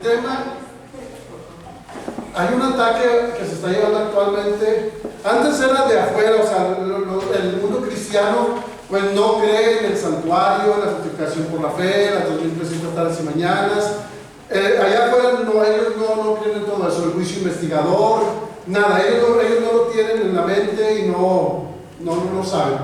Tema, hay un ataque que se está llevando actualmente. Antes era de afuera, o sea, el mundo cristiano pues no cree en el santuario, en la justificación por la fe, las 2300 tardes y mañanas. Allá afuera ellos no creen en todo eso, el juicio investigador, nada, ellos no lo tienen en la mente y no lo saben.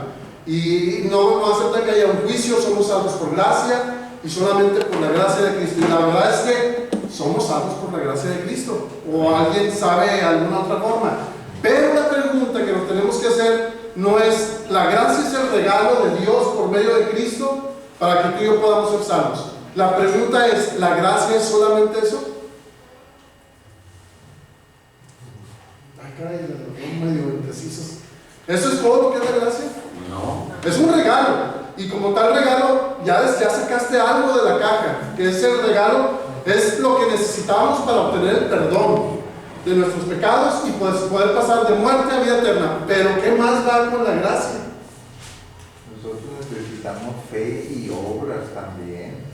Y no aceptan que haya un juicio, somos salvos por gracia y solamente por la gracia de Cristo. Y la verdad es que somos salvos por la gracia de Cristo, o alguien sabe alguna otra forma. Pero la pregunta que nos tenemos que hacer no es: ¿la gracia es el regalo de Dios por medio de Cristo para que tú y yo podamos ser salvos? La pregunta es: ¿la gracia es solamente eso? Ay, caray, los medio indecisos. ¿Eso es todo lo que es la gracia? No. Es un regalo, y como tal regalo ya sacaste algo de la caja, que es el regalo. Es lo que necesitamos para obtener el perdón de nuestros pecados y pues poder pasar de muerte a vida eterna. Pero ¿qué más va con la gracia? Nosotros necesitamos fe y obras también.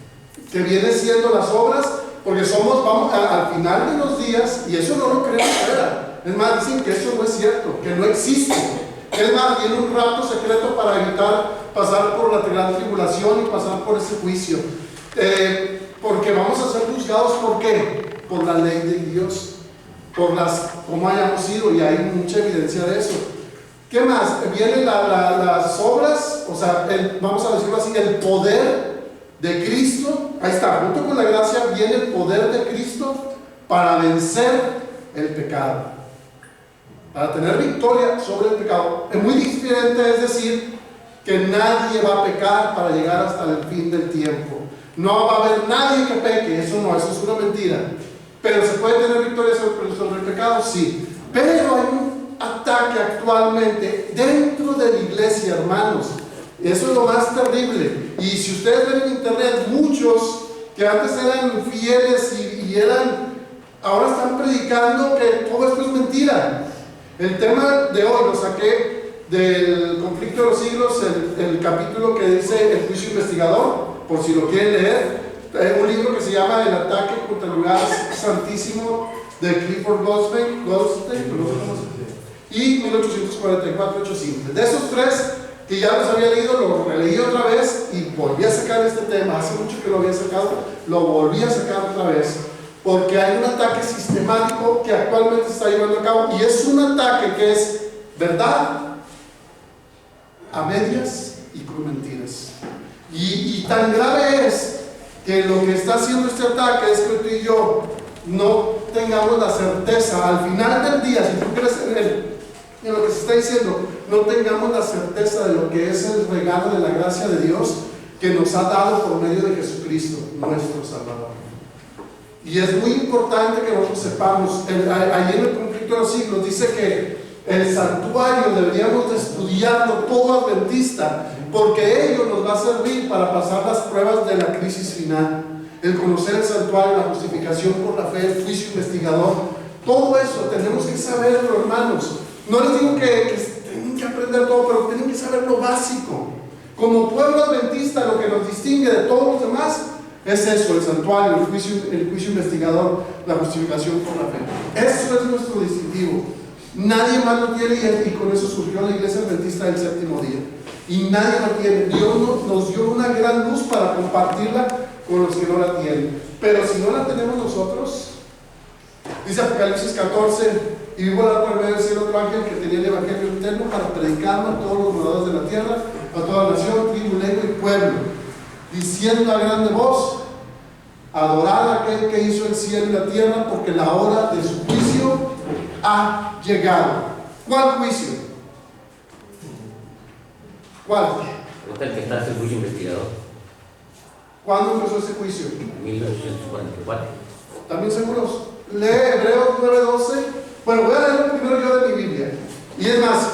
Que viene siendo las obras, porque vamos al final de los días, y eso no lo creemos fuera. Es más, dicen que eso no es cierto, que no existe. Es más, viene un rapto secreto para evitar pasar por la gran tribulación y pasar por ese juicio. Porque vamos a ser juzgados, ¿por qué? Por la ley de Dios, por cómo hayamos sido, y hay mucha evidencia de eso. ¿Qué más? Vienen las obras, o sea, vamos a decirlo así, el poder de Cristo. Ahí está, junto con la gracia viene el poder de Cristo para vencer el pecado, para tener victoria sobre el pecado. Es muy diferente, es decir, que nadie va a pecar para llegar hasta el fin del tiempo. No va a haber nadie que peque, eso es una mentira. Pero ¿se puede tener victoria sobre el pecado? Sí. Pero hay un ataque actualmente dentro de la iglesia, hermanos. Eso es lo más terrible. Y si ustedes ven en internet, muchos que antes eran fieles y ahora están predicando que todo esto es mentira. El tema de hoy lo saqué del Conflicto de los Siglos, el capítulo que dice el juicio investigador, por si lo quieren leer. Un libro que se llama El ataque contra el lugar santísimo, de Clifford Goldstein, y 1844, 8 simples. De esos tres que ya los había leído, lo releí otra vez y volví a sacar este tema. Hace mucho que lo había sacado, lo volví a sacar otra vez, porque hay un ataque sistemático que actualmente se está llevando a cabo, y es un ataque que es verdad a medias y con mentiras. Y tan grave es que lo que está haciendo este ataque es que tú y yo no tengamos la certeza, al final del día, si tú crees en lo que se está diciendo, no tengamos la certeza de lo que es el regalo de la gracia de Dios que nos ha dado por medio de Jesucristo, nuestro Salvador. Y es muy importante que nosotros sepamos, ahí en el Conflicto de los Siglos dice que el santuario deberíamos de estudiarlo todo adventista, porque ello nos va a servir para pasar las pruebas de la crisis final. El conocer el santuario, la justificación por la fe, el juicio investigador, todo eso tenemos que saberlo, hermanos. No les digo que tienen que aprender todo, pero tienen que saber lo básico. Como pueblo adventista, lo que nos distingue de todos los demás es eso: el santuario, el juicio investigador, la justificación por la fe. Eso es nuestro distintivo. Nadie más lo tiene, y con eso surgió la iglesia adventista del séptimo día. Y nadie lo tiene. Dios nos dio una gran luz para compartirla con los que no la tienen. Pero si no la tenemos nosotros, dice Apocalipsis 14: y vi volar por medio del cielo otro ángel que tenía el evangelio eterno para predicarlo a todos los moradores de la tierra, a toda nación, tribu, lengua y pueblo, diciendo a grande voz: adorad a aquel que hizo el cielo y la tierra, porque la hora de su juicio ha llegado. ¿Cuál juicio? ¿Cuál? El que está en el juicio investigador. ¿Cuándo empezó ese juicio? En 1844. ¿También seguros? Lee Hebreos 9:12. Bueno, voy a leer primero yo de mi Biblia. Y es más,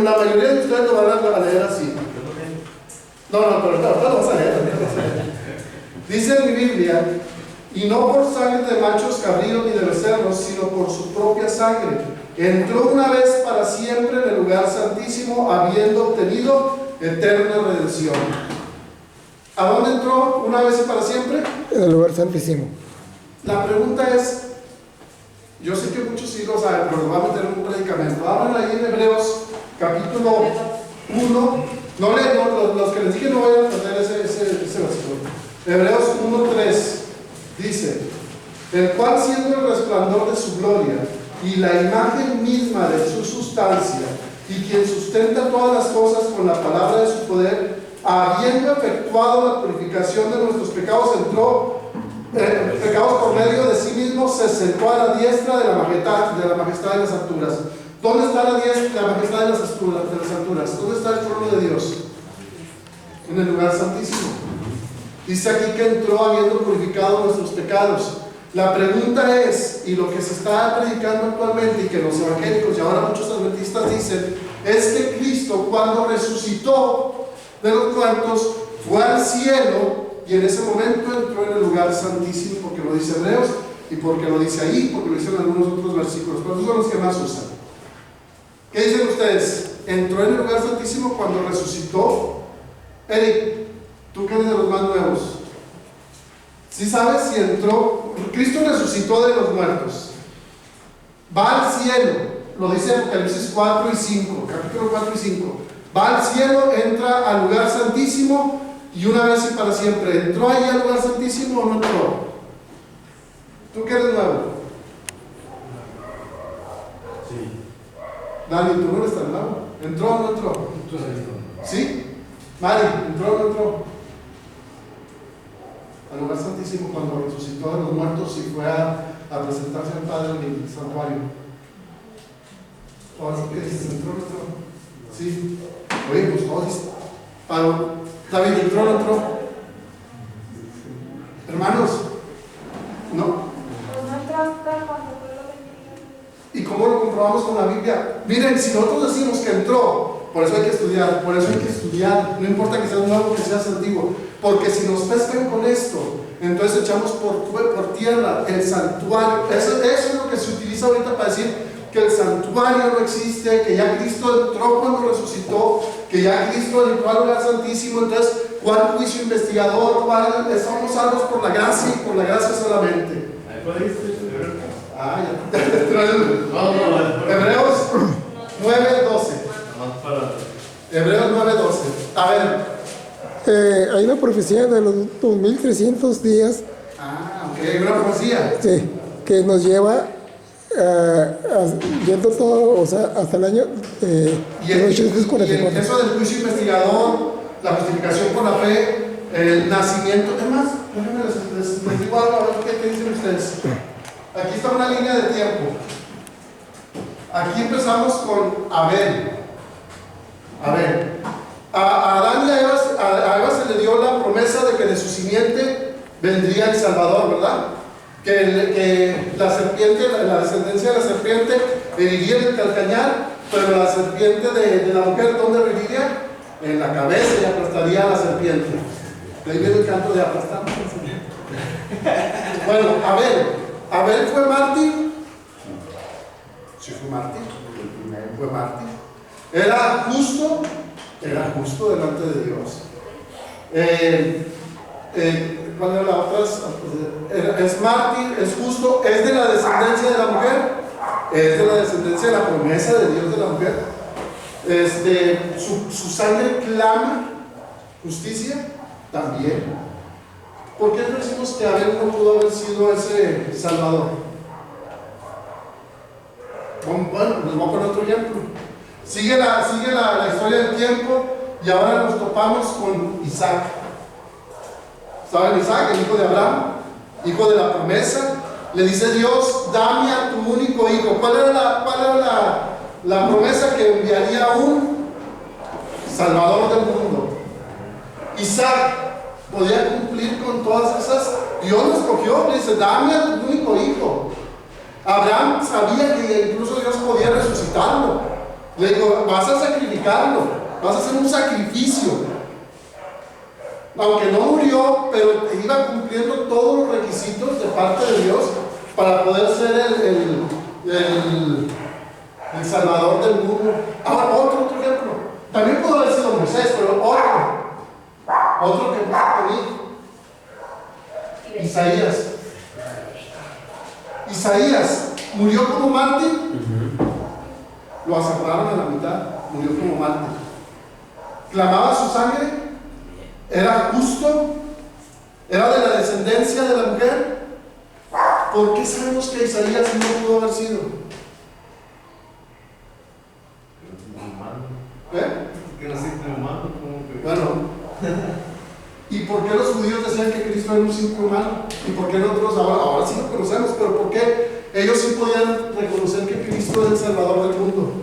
la mayoría de ustedes lo van a leer así. No, pero no lo vas a leer. Dice en mi Biblia: y no por sangre de machos cabríos ni de becerros, sino por su propia sangre entró una vez para siempre en el lugar santísimo, habiendo obtenido eterna redención. ¿A dónde entró una vez y para siempre? En el lugar santísimo. La pregunta es, yo sé que muchos sí lo saben, pero lo voy a meter en un predicamento. Abran ahí en Hebreos capítulo 1. No leen, no, los que les dije no vayan a perder ese versículo. Hebreos 1:3 dice: el cual, siendo el resplandor de su gloria y la imagen misma de su sustancia, y quien sustenta todas las cosas con la palabra de su poder, habiendo efectuado la purificación de nuestros pecados, pecados por medio de sí mismo, se sentó a la diestra de la majestad de las alturas. ¿Dónde está la majestad de las alturas? ¿Dónde está el trono de Dios? En el lugar santísimo. Dice aquí que entró habiendo purificado nuestros pecados. La pregunta es, y lo que se está predicando actualmente y que los evangélicos y ahora muchos adventistas dicen, es que Cristo, cuando resucitó de los muertos, fue al cielo y en ese momento entró en el lugar santísimo, porque lo dice Hebreos y porque lo dice ahí, porque lo dicen algunos otros versículos, pero esos son los que más usan. ¿Qué dicen ustedes? ¿Entró en el lugar santísimo cuando resucitó? Eric, tú que eres de los más nuevos, ¿sí sabes si entró? Cristo resucitó de los muertos, va al cielo, lo dice Apocalipsis 4 y 5, capítulo 4 y 5, va al cielo, entra al lugar santísimo y una vez y para siempre. ¿Entró ahí al lugar santísimo o no entró? ¿Tú que eres nuevo? Sí. Dani, tú no eres tan nuevo. ¿Entró o no entró? ¿Sí? Mari, ¿entró o no entró? Al lugar santísimo cuando resucitó de los muertos y fue a presentarse al Padre en el santuario. Ahora, ¿qué dices? ¿Entró o no entró? Sí. Oye, pues todos dicen. David, ¿entró o no entró? Hermanos, ¿no? ¿Y cómo lo comprobamos con la Biblia? Miren, si nosotros decimos que entró, por eso hay que estudiar, no importa que seas nuevo o que seas antiguo, porque si nos pescan con esto, entonces echamos por tierra el santuario. Eso es lo que se utiliza ahorita para decir que el santuario no existe, que ya Cristo entró cuando resucitó, que ya Cristo entró al lugar santísimo. Entonces, ¿cuál juicio investigador? Somos salvos por la gracia y por la gracia solamente. Hebreos 9:12. Hebreos 9:12. A ver. Hay una profecía de los 2300 días. Ok, hay una profecía. Sí, que nos lleva yendo todo, o sea, hasta el año y eso del juicio investigador, la justificación por la fe, el nacimiento. Además, déjenme les digo algo, a ver qué dicen ustedes. Aquí está una línea de tiempo. Aquí empezamos con Abel. A Adán y a Eva se le dio la promesa de que de su simiente vendría el Salvador, ¿verdad? Que la serpiente, la descendencia de la serpiente heriría el calcañar, pero la serpiente de la mujer, ¿dónde heriría? En la cabeza y aplastaría a la serpiente. De ahí viene el canto de aplastar. Bueno, Abel fue mártir. Sí, fue mártir. El primero fue mártir. Era justo delante de Dios. ¿Cuál era la otra? Es mártir, es justo, es de la descendencia de la mujer, es de la descendencia de la promesa de Dios de la mujer. Su sangre clama justicia también. ¿Por qué decimos que Abel no pudo haber sido ese salvador? Bueno, les voy a poner otro ejemplo. Sigue la historia del tiempo y ahora nos topamos con Isaac. ¿Saben Isaac, el hijo de Abraham? Hijo de la promesa. Le dice Dios, dame a tu único hijo. ¿Cuál era la promesa? Que enviaría a un Salvador del mundo. Isaac podía cumplir con todas esas. Dios lo escogió, le dice, dame a tu único hijo. Abraham sabía que incluso Dios podía resucitarlo. Le dijo, vas a sacrificarlo, vas a hacer un sacrificio. Aunque no murió, pero iba cumpliendo todos los requisitos de parte de Dios para poder ser el Salvador del mundo. Ahora, otro ejemplo. También pudo haber sido Moisés, pero otro que puso conmigo. Isaías. Isaías murió como mártir, lo aserraron a la mitad, murió como mártir. Clamaba su sangre, era justo, era de la descendencia de la mujer. ¿Por qué sabemos que Isaías no pudo haber sido? Que no simple humano, como que. Bueno, ¿y por qué los judíos decían que Cristo era un simple humano? ¿Y por qué nosotros ahora sí lo conocemos? Pero ¿por qué ellos sí podían reconocer que Cristo es el Salvador del mundo?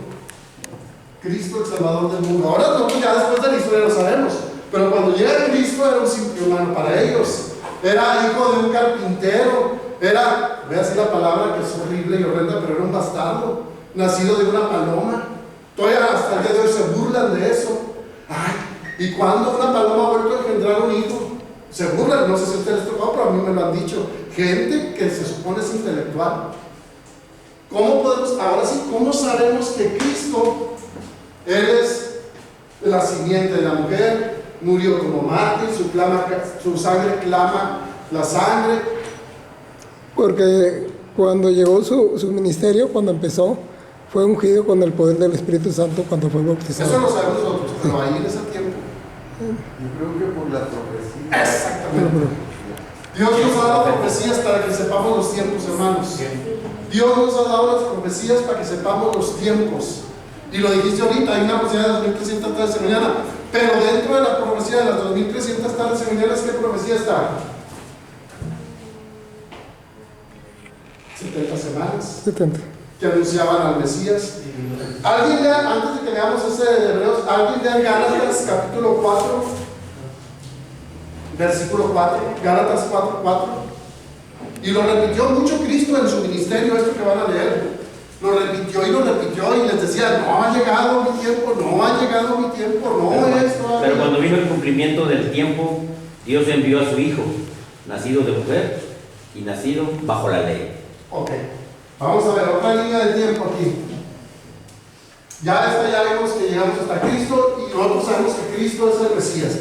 Cristo el Salvador del mundo. Ahora nosotros ya después de la historia lo sabemos, pero cuando llega Cristo era un simple humano para ellos. Era hijo de un carpintero, era, voy a decir la palabra que es horrible y horrenda, pero era un bastardo, nacido de una paloma. Todavía hasta el día de hoy se burlan de eso. Ay, ¿y cuándo una paloma ha vuelto a engendrar un hijo? Se burlan, no sé si a ustedes les tocó, pero a mí me lo han dicho. Gente que se supone es intelectual. ¿Cómo podemos, ahora sí, cómo sabemos que Cristo, Él es la simiente de la mujer, murió como mártir, su sangre clama la sangre? Porque cuando llegó su ministerio, cuando empezó, fue ungido con el poder del Espíritu Santo cuando fue bautizado. Eso lo sabemos nosotros, pero ahí en ese tiempo. Yo creo que por la profecía. Exactamente. Dios nos ha dado profecías para que sepamos los tiempos, hermanos. Dios nos ha dado las profecías para que sepamos los tiempos. Y lo dijiste ahorita, hay una profecía de 2300 tardes de mañana. Pero dentro de la profecía de las 2300 tardes de mañana, ¿qué profecía está? 70 semanas. 70. Que anunciaban al Mesías. ¿Alguien lea, antes de que leamos ese de Hebreos, alguien lea Gálatas capítulo 4, versículo 4, Gálatas 4, 4? Y lo repitió mucho Cristo en su ministerio, esto que van a leer. Lo repitió y les decía, no ha llegado mi tiempo, no ha llegado mi tiempo, no es todavía. Pero cuando vino el cumplimiento del tiempo, Dios envió a su Hijo, nacido de mujer y nacido bajo la ley. Ok, vamos a ver otra línea de tiempo aquí. Ya vemos que llegamos hasta Cristo y nosotros sabemos que Cristo es el Mesías.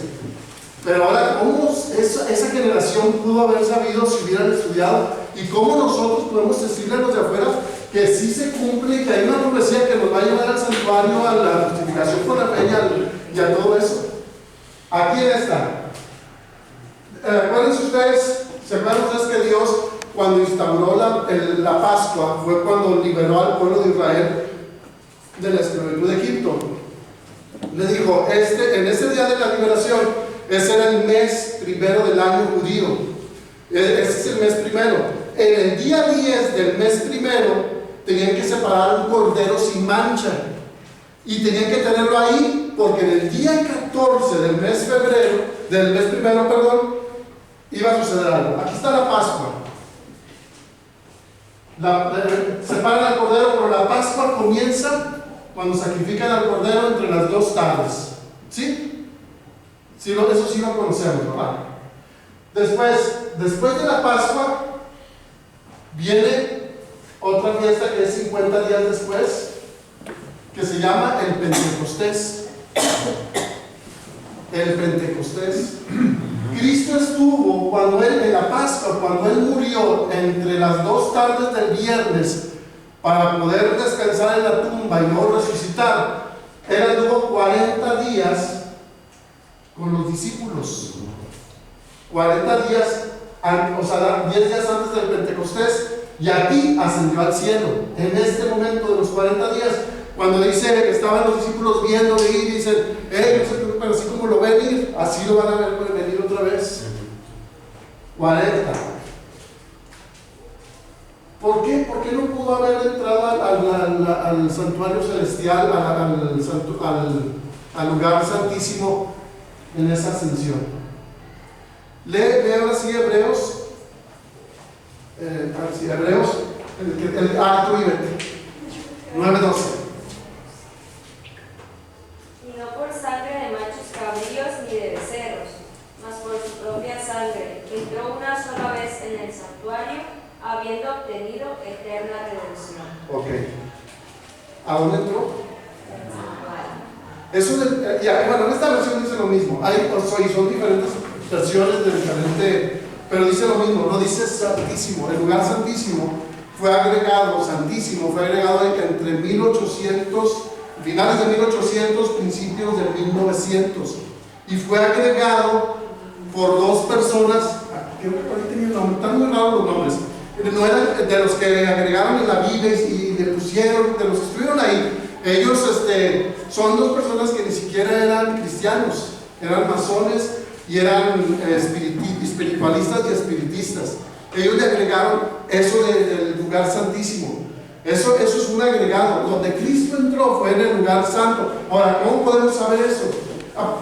Pero ahora, ¿cómo esa generación pudo haber sabido si hubieran estudiado? ¿Y cómo nosotros podemos decirle a los de afuera que sí se cumple y que hay una profecía que nos va a llevar al santuario, a la justificación por la fe y a todo eso? Aquí está. Acuérdense ustedes, ¿se acuerdan ustedes que Dios, cuando instauró la Pascua, fue cuando liberó al pueblo de Israel de la esclavitud de Egipto? Le dijo, en ese día de la liberación, ese era el mes primero del año judío. Ese es el mes primero. En el día 10 del mes primero, tenían que separar un cordero sin mancha. Y tenían que tenerlo ahí, porque en el día 14 del mes primero, iba a suceder algo. Aquí está la Pascua. Separan al cordero, pero la Pascua comienza cuando sacrifican al cordero entre las 2 tardes. ¿Sí? Sí, eso sí lo conocemos, ¿verdad? Después de la Pascua, viene otra fiesta que es 50 días después, que se llama el Pentecostés. El Pentecostés. Cristo estuvo cuando en la Pascua, cuando Él murió entre las 2 tardes del viernes para poder descansar en la tumba y no resucitar. Él anduvo 40 días con los discípulos. 40 días, o sea, 10 días antes del Pentecostés, y aquí ascendió al cielo. En este momento de los 40 días, cuando dice que estaban los discípulos viendo ir, dicen, no se preocupen, así como lo ven ir, así lo van a ver venir otra vez. 40. ¿Por qué? ¿Por qué no pudo haber entrado al santuario celestial, al lugar santísimo en esa ascensión? Lee ahora sí Hebreos. Hebreos, tú y vete. 9:12. Y no por sangre de machos cabríos ni de becerros, mas por su propia sangre, que entró una sola vez en el santuario, habiendo obtenido eterna redención. Ok. ¿A dónde entró? Bueno, en esta versión dice lo mismo. Son diferentes versiones de diferente, pero dice lo mismo. No dice santísimo. El lugar santísimo fue agregado, santísimo, fue agregado entre 1800, finales de 1800, principios de 1900, y fue agregado por dos personas, que por ahí tenía el nombre, están muy raros los nombres, no eran de los que agregaron en la Biblia y le pusieron, de los que estuvieron ahí. Ellos son dos personas que ni siquiera eran cristianos, eran masones y eran espiritualistas y espiritistas. Ellos le agregaron eso del lugar santísimo. Eso es un agregado. Donde Cristo entró fue en el lugar santo. Ahora, ¿cómo podemos saber eso?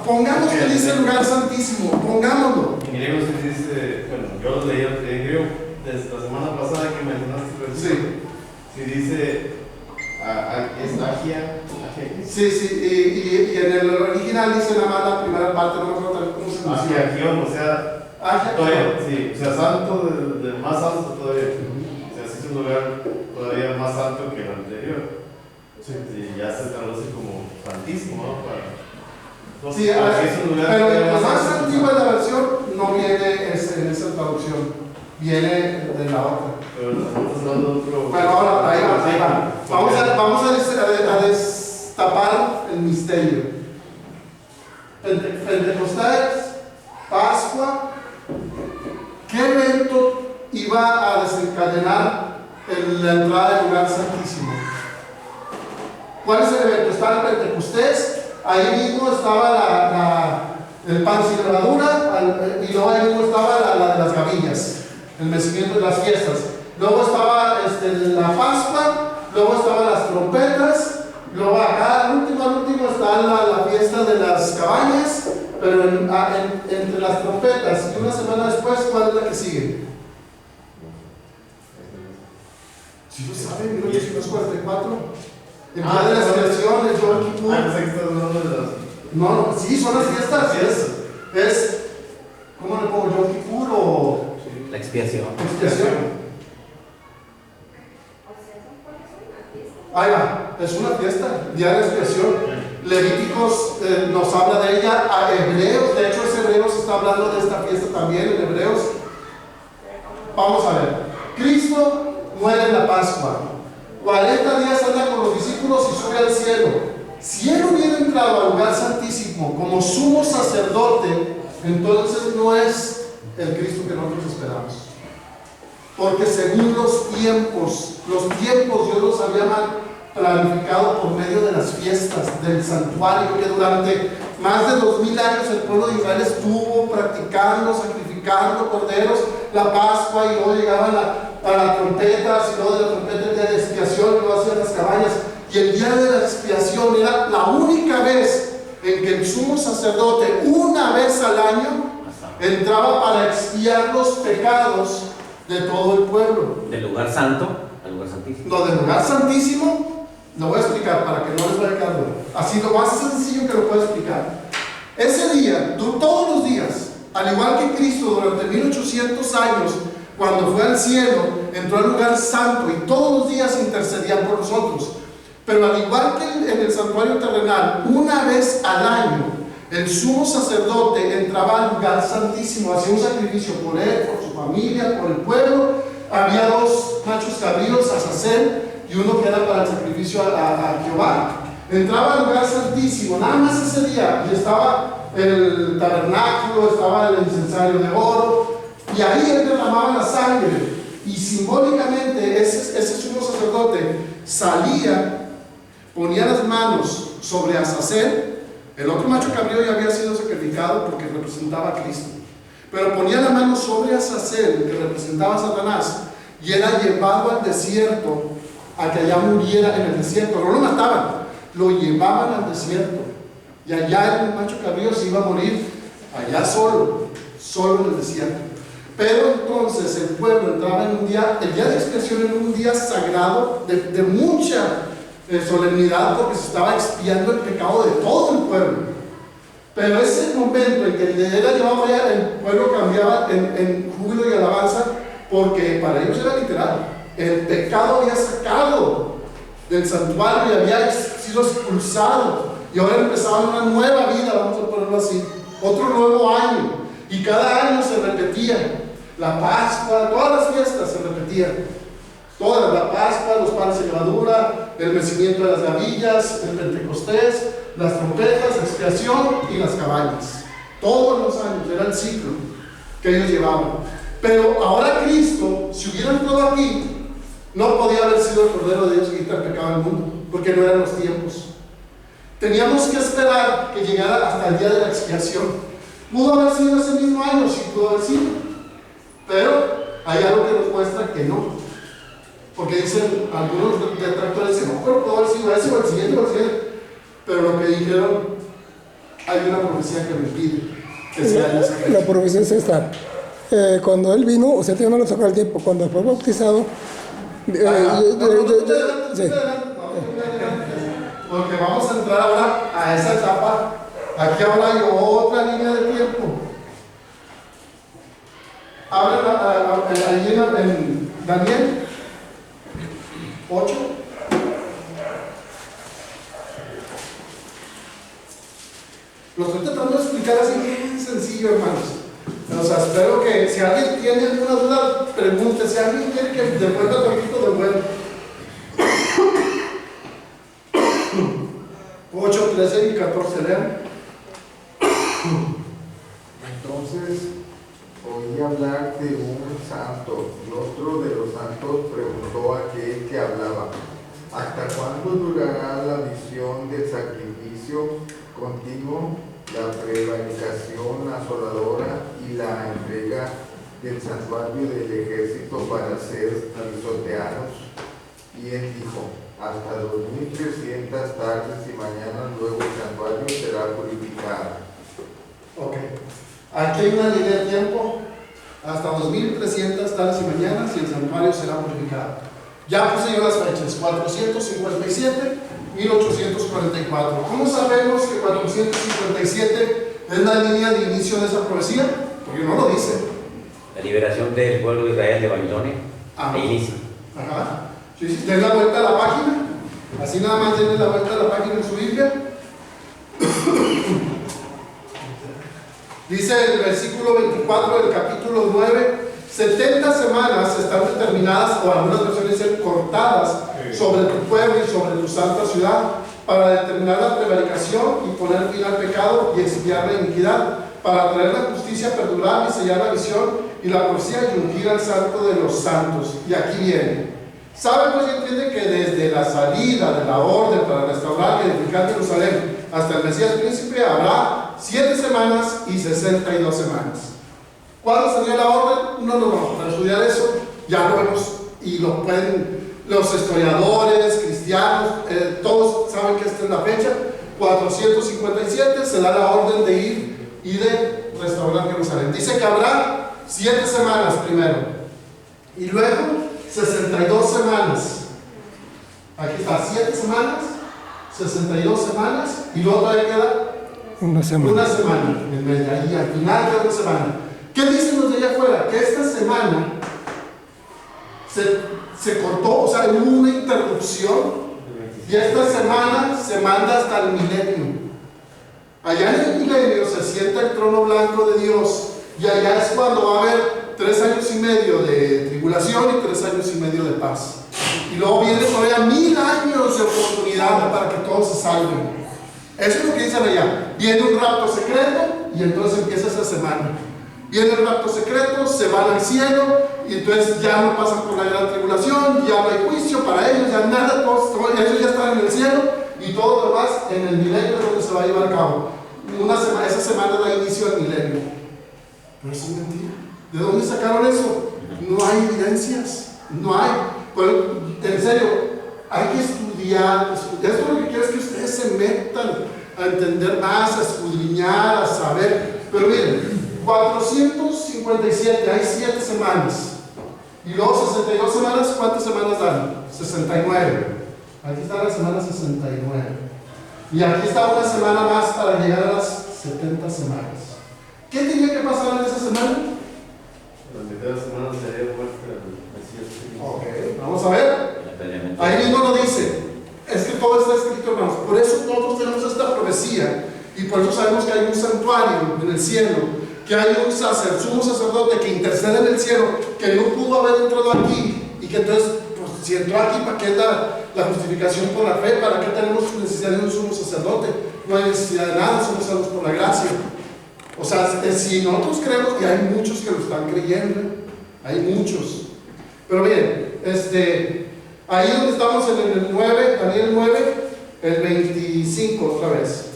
Pongamos que dice lugar santísimo, pongámoslo. En griego se dice, bueno, yo lo leí en griego desde la semana pasada que mencionaste. Sí. Sí dice, es Agia. Sí, y en el original dice nada más la primera parte, no me acuerdo cómo se llama. Agiagión, o sea, todavía, sí, o sea, santo del más santo todavía. O sea, sí es un lugar todavía más santo que el anterior. Sí. Y ya se traduce como santísimo, ¿no? Sí, pero la más antigua de la versión no viene en esa traducción, viene de la otra. Pero estamos hablando de otro. Bueno, ahora ahí va. Vamos a destapar el misterio. Pentecostés, Pascua, ¿qué evento iba a desencadenar la entrada del lugar santísimo? ¿Cuál es el evento? Está el Pentecostés. Ahí mismo estaba el pan sin levadura, y luego ahí mismo estaba la de las gavillas, el mecimiento de las fiestas. Luego estaba la Pascua, luego estaban las trompetas, luego acá al último está la fiesta de las cabañas, pero entre las trompetas y una semana después, ¿cuál es la que sigue? ¿Sí lo saben? 1844. El día de la expiación, el Yom Kippur. No, sí, son las fiestas. Es ¿cómo le pongo? ¿Yom Kippur o...? La expiación. Expiación. Ahí va, es una fiesta, día de la expiación. Levíticos nos habla de ella, a Hebreos, de hecho es Hebreos, está hablando de esta fiesta también en Hebreos. Vamos a ver, Cristo muere en la Pascua. 40 días anda con los discípulos y sube al cielo. Si él hubiera entrado al lugar santísimo como sumo sacerdote, entonces no es el Cristo que nosotros esperamos. Porque según los tiempos Dios los había planificado por medio de las fiestas del santuario, que durante más de 2000 años el pueblo de Israel estuvo practicando, sacrificando corderos, la Pascua, y luego llegaban a las trompetas, y luego de la trompeta el día de expiación, y luego hacían las cabañas. Y el día de la expiación era la única vez en que el sumo sacerdote, una vez al año, entraba para expiar los pecados de todo el pueblo. Del lugar santo al lugar santísimo. Lo del lugar santísimo lo voy a explicar para que no les vaya a quedar duda. Así lo más sencillo que lo puedo explicar. Ese día, todos los días, al igual que Cristo durante 1800 años, cuando fue al cielo, entró al lugar santo y todos los días intercedían por nosotros. Pero al igual que en el santuario terrenal, una vez al año, el sumo sacerdote entraba al lugar santísimo, hacía un sacrificio por él, por su familia, por el pueblo. Había dos machos cabríos, Azazel, y uno que era para el sacrificio a Jehová. Entraba al lugar santísimo, nada más ese día, y estaba el tabernáculo, estaba el incensario de oro, y ahí él derramaba la sangre, y simbólicamente ese sumo sacerdote salía, ponía las manos sobre Azazel. El otro macho cabrío ya había sido sacrificado porque representaba a Cristo, pero ponía la mano sobre Azazel, que representaba a Satanás, y era llevado al desierto a que allá muriera en el desierto. No lo mataban, lo llevaban al desierto, y allá el macho cabrío se iba a morir allá solo en el desierto. Pero entonces el pueblo entraba en un día, el día de expiación era un día sagrado de mucha solemnidad, porque se estaba expiando el pecado de todo el pueblo. Pero ese momento en que era llevado allá, el pueblo cambiaba en júbilo y alabanza, porque para ellos era literal. El pecado había sacado del santuario y había sido expulsado, y ahora empezaba una nueva vida, vamos a ponerlo así, otro nuevo año, y cada año se repetía la Pascua, todas las fiestas se repetían. Todas, la Pascua, los panes de levadura, el mecimiento de las gavillas, el Pentecostés, las trompetas, la expiación y las cabañas. Todos los años, era el ciclo que ellos llevaban. Pero ahora Cristo, si hubiera entrado aquí, no podía haber sido el Cordero de Dios que quita el pecado del mundo, porque no eran los tiempos. Teníamos que esperar que llegara hasta el día de la expiación. Pudo haber sido ese mismo año, sí pudo haber sido, pero hay algo que nos muestra que no. Porque dicen, algunos detractores dicen, no, pero pudo haber sido ese o el siguiente o el siguiente. Pero lo que dijeron, hay una profecía que lo impide que sea esa fecha. La profecía es esta. Cuando él vino, o sea, ya no le tocó el tiempo, cuando fue bautizado, sí. Porque vamos a entrar ahora a esa etapa. Aquí ahora hay otra línea de tiempo. Habla ahí en Daniel 8. Lo estoy tratando de explicar así bien sencillo, hermanos. O sea, espero que si alguien tiene alguna duda, pregunte. Si alguien quiere que devuelva tantito, devuelva. 8, 13 y 14, lean. Entonces oí hablar de un santo, y otro de los santos preguntó a aquel que hablaba: ¿hasta cuándo durará la visión del sacrificio contigo, la prevaricación asoladora y la entrega del santuario del ejército para ser pisoteados? Y él dijo: hasta 2300 tardes y mañanas, luego el santuario será purificado. Ok. Aquí hay una línea de tiempo. Hasta 2300 tardes y mañanas y el santuario será purificado. Ya puse yo las fechas: 457, 1844. ¿Cómo sabemos que 457 es la línea de inicio de esa profecía? Porque no lo dice. La liberación del pueblo de Israel de Babilonia. Ajá. Inicia. Ajá. Sí, sí, den la vuelta a la página. Así nada más denle la vuelta a la página en su Biblia. Dice el versículo 24 del capítulo 9: 70 semanas están determinadas, o algunas versiones dicen cortadas, sobre tu pueblo y sobre tu santa ciudad, para determinar la prevaricación y poner fin al pecado y expiar la iniquidad, para traer la justicia perdurable y sellar la visión y la profecía y ungir al santo de los santos. Y aquí viene. ¿Sabe pues y entiende que desde la salida de la orden para restaurar y edificar Jerusalén hasta el Mesías príncipe habrá 7 semanas y 62 semanas? ¿Cuándo salió la orden? No nos vamos a estudiar eso, ya lo vemos y lo pueden los historiadores, cristianos, todos saben que esta es la fecha. 457 se da la orden de ir y de restaurar Jerusalén. Dice que habrá 7 semanas primero y luego 62 semanas. Aquí está, 7 semanas, 62 semanas y luego todavía queda Una semana. una semana en medio, ahí al final de una semana. ¿Qué dicen los de allá afuera? Que esta semana se cortó, o sea, hubo una interrupción y esta semana se manda hasta el milenio. Allá en el milenio se sienta el trono blanco de Dios y allá es cuando va a haber 3 años y medio de tribulación y 3 años y medio de paz. Y luego viene todavía 1000 años de oportunidad para que todos se salven. Eso es lo que dicen allá. Viene un rapto secreto y entonces empieza esa semana. Viene el rapto secreto, se van al cielo y entonces ya no pasan por la gran tribulación, ya no hay juicio para ellos, ya nada, ellos ya están en el cielo y todo lo demás en el milenio es donde se va a llevar a cabo. Esa semana da inicio al milenio. Pero eso es mentira. ¿De dónde sacaron eso? No hay evidencias, no hay. Pero, en serio, hay que estudiar. Esto lo que quiero es que ustedes se metan a entender más, a escudriñar, a saber. Pero miren, 457, hay 7 semanas. Y luego 62 semanas, ¿cuántas semanas dan? 69. Aquí está la semana 69. Y aquí está una semana más para llegar a las 70 semanas. ¿Qué tenía que pasar en esa semana? La mitad de la semana sería muerte del Mesías. Ok, vamos a ver. Ahí mismo lo dice. Es que todo está escrito, hermanos. Por eso nosotros tenemos esta profecía. Y por eso sabemos que hay un santuario en el cielo, que hay un sumo sacerdote que intercede en el cielo, que no pudo haber entrado aquí y que entonces pues, Si entró aquí, ¿para qué es la justificación por la fe? ¿Para qué tenemos necesidad de un sumo sacerdote? No hay necesidad de nada, somos salvos por la gracia. O sea, si nosotros creemos, y hay muchos que lo están creyendo, hay muchos. Pero bien, ahí donde estamos en el 9, Daniel 9, el 25 otra vez.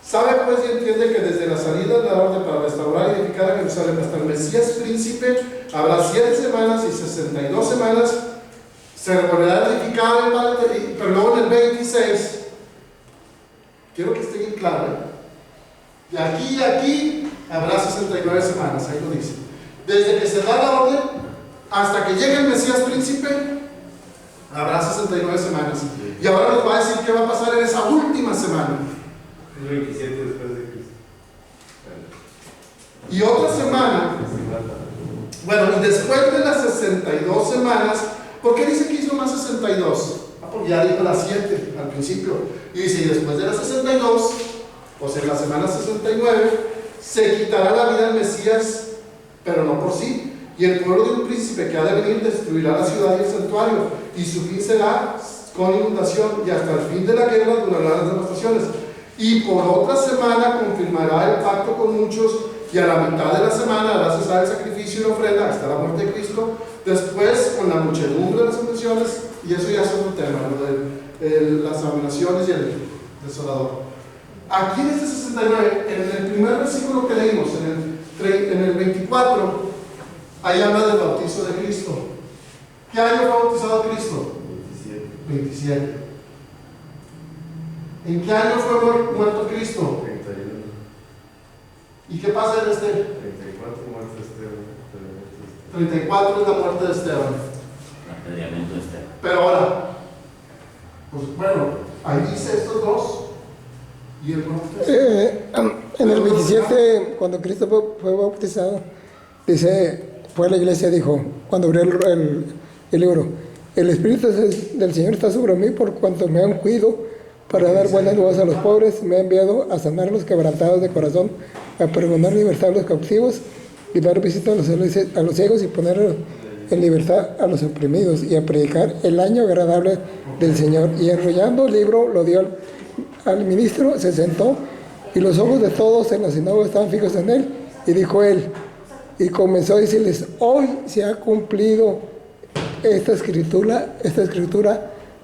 Sabe pues y entiende que desde la salida de la orden para restaurar y edificar a Jerusalén hasta el Mesías príncipe habrá 7 semanas y 62 semanas. Se volverá a edificar pero luego en el 26, quiero que esté bien claro, de aquí a aquí habrá 69 semanas, ahí lo dice. Desde que se da la orden hasta que llegue el Mesías príncipe habrá 69 semanas. Y ahora nos va a decir qué va a pasar en esa última semana. El 27 después de Cristo. Y otra semana, bueno, y después de las 62 semanas, ¿por qué dice que hizo más 62? Porque ya dijo las 7 al principio. Y dice, y después de las 62, o sea, en la semana 69, se quitará la vida al Mesías, pero no por sí. Y el pueblo de un príncipe que ha de venir destruirá la ciudad y el santuario, y su fin será con inundación, y hasta el fin de la guerra durarán las devastaciones. Y por otra semana confirmará el pacto con muchos, y a la mitad de la semana hará cesar el sacrificio y la ofrenda hasta la muerte de Cristo. Después, con la muchedumbre de las aflicciones, y eso ya es otro tema, lo de las abominaciones y el desolador. Aquí en este 69, en el primer versículo que leímos, en el 24, ahí habla del bautizo de Cristo. ¿Qué año fue bautizado Cristo? 27. ¿En qué año fue muerto Cristo? 31. ¿Y qué pasa en 34 muertes de Esteban. 34 es la muerte de Esteban. Apedreamiento de Esteban. Pero ahora, pues bueno, ahí dice estos dos. ¿Y el bautizo? En el 27, cuando Cristo fue bautizado, dice, fue a la iglesia y dijo, cuando abrió el libro, el Espíritu del Señor está sobre mí por cuanto me han ungido para dar buenas nuevas a los pobres, me ha enviado a sanar a los quebrantados de corazón, a pregonar libertad a los cautivos y dar visita a los ciegos y poner en libertad a los oprimidos y a predicar el año agradable del Señor. Y enrollando el libro lo dio al ministro, se sentó y los ojos de todos en la sinagoga estaban fijos en él, y dijo él, y comenzó a decirles, hoy se ha cumplido esta escritura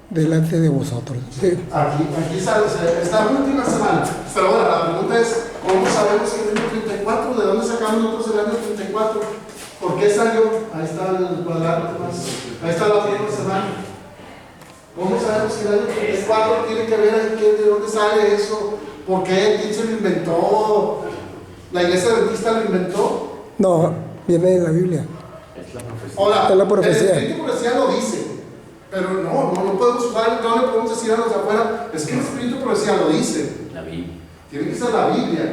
delante de vosotros. Sí. Aquí sale esta última semana. Pero ahora la pregunta es, ¿cómo sabemos que es el año 34? ¿De dónde sacamos nosotros el año 34? ¿Por qué salió? Ahí está el cuadrado más. Ahí está la última semana. ¿Cómo sabemos que el año 34 tiene que ver de dónde sale eso? ¿Por qué? ¿Quién se lo inventó? ¿La iglesia adventista lo inventó? No, viene de la Biblia. Es la profecía. Ahora, Es la profecía. el Espíritu Profecía lo dice, pero no podemos usar, no le podemos decir a los de afuera, es que el Espíritu Profecía lo dice. La Biblia. Tiene que ser la Biblia,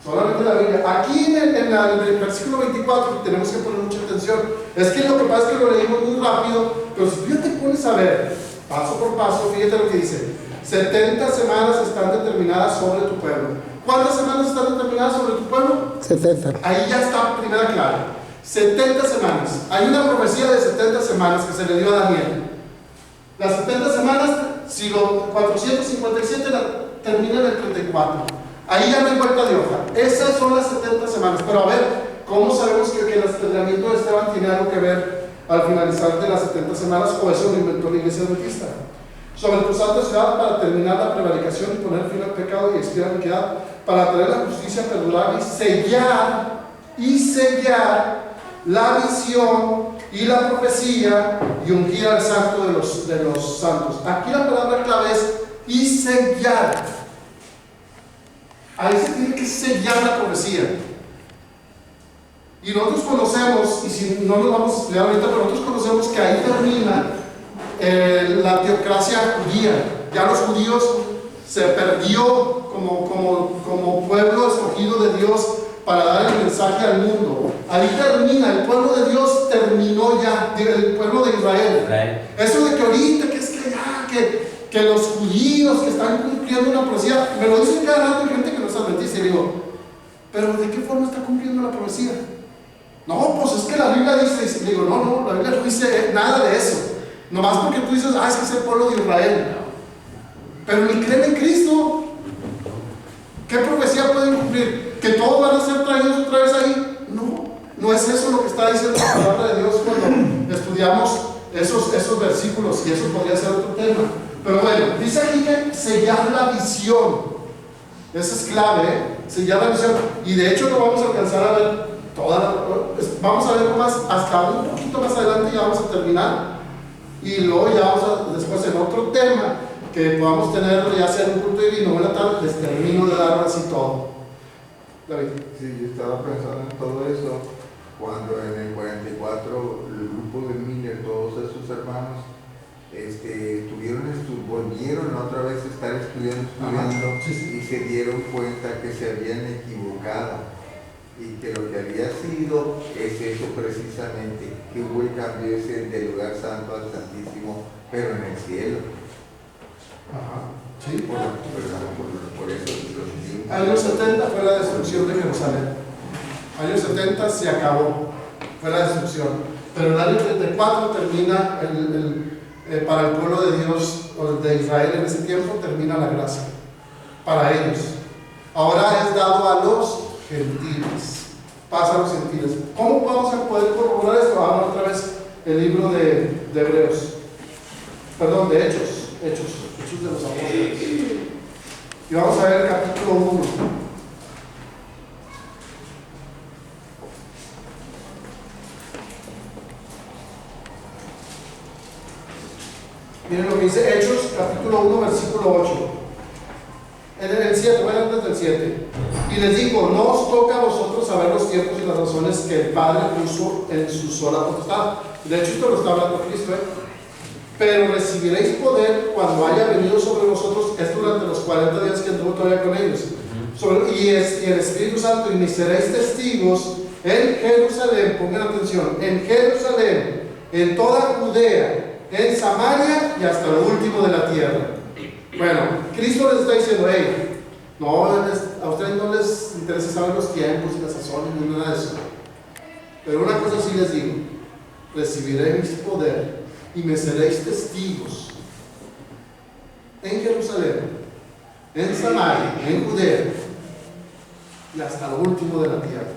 solamente la Biblia. Aquí en el versículo 24 tenemos que poner mucha atención. Es que lo que pasa es que lo leímos muy rápido, pero si tú ya te pones a ver, paso por paso, fíjate lo que dice. 70 semanas están determinadas sobre tu pueblo. ¿Cuántas semanas están determinadas sobre tu pueblo? 70. Ahí ya está primera clave. 70 semanas. Hay una profecía de 70 semanas que se le dio a Daniel. Las 70 semanas, si los 457 terminan en el 34. Ahí ya no hay vuelta de hoja. Esas son las 70 semanas. Pero a ver, ¿cómo sabemos que el apedreamiento de Esteban tiene algo que ver al finalizar de las 70 semanas? O eso lo inventó la iglesia adventista. Sobre tu santa ciudad para terminar la prevaricación y poner fin al pecado y expiar la iniquidad, para traer la justicia perdurable y sellar la visión y la profecía y ungir al santo de los santos. Aquí la palabra clave es y sellar. Ahí se tiene que sellar la profecía. Y nosotros conocemos, y si no lo vamos a estudiar ahorita, pero nosotros conocemos que ahí termina la teocracia judía. Ya los judíos se perdió como pueblo escogido de Dios para dar el mensaje al mundo. Ahí termina, el pueblo de Dios terminó ya, el pueblo de Israel. Eso de que ahorita, que es que ya, que los judíos que están cumpliendo una profecía, me lo dicen cada rato, hay gente que no es adventista, y digo, pero ¿de qué forma está cumpliendo la profecía? No, pues es que la Biblia dice, digo, no, la Biblia no dice nada de eso. Nomás porque tú dices, es que es el pueblo de Israel. Pero ni creen en Cristo. ¿Qué profecía pueden cumplir? ¿Que todos van a ser traídos otra vez ahí? No, no es eso lo que está diciendo la palabra de Dios cuando estudiamos esos versículos, y eso podría ser otro tema. Pero bueno, dice aquí que sellar la visión. Esa es clave, sellar la visión. Y de hecho no vamos a alcanzar a ver vamos a ver más, hasta un poquito más adelante ya vamos a terminar. Y luego ya vamos a, después en otro tema que podamos tener, ya sea en un culto divino o en la tarde, les termino de dar así todo. David. Sí, yo estaba pensando en todo eso cuando en el 44 el grupo de Miller, todos esos hermanos, volvieron otra vez a estar estudiando y se dieron cuenta que se habían equivocado y que lo que había sido es eso precisamente, que hubo el cambio ese del lugar santo al santísimo, pero en el cielo. Sí. Por eso Años 70 fue la destrucción de Jerusalén. Años 70 se acabó, fue la destrucción. Pero en el año 34 termina para el pueblo de Dios, o de Israel en ese tiempo, termina la gracia. Para ellos. Ahora es dado a los gentiles. Pasa a los gentiles. ¿Cómo vamos a poder corroborar esto? Vamos otra vez el libro de Hebreos. Perdón, de Hechos de los Apóstoles. Y vamos a ver el capítulo 1. Miren lo que dice Hechos, capítulo 1, versículo 8. En el 7, bueno, antes del 7. Y les digo, no os toca a vosotros saber los tiempos y las razones que el Padre puso en su sola potestad. De hecho, esto lo está hablando Cristo, Pero recibiréis poder cuando haya venido sobre vosotros, es durante los 40 días que anduvo todavía con ellos. Y el Espíritu Santo, y me seréis testigos en Jerusalén, pongan atención, en Jerusalén, en toda Judea, en Samaria y hasta lo último de la tierra. Bueno, Cristo les está diciendo, no, a ustedes no les interesa saber los tiempos y las sazones ni nada de eso. Pero una cosa sí les digo, recibiréis poder y me seréis testigos en Jerusalén, en Samaria, en Judea y hasta lo último de la tierra.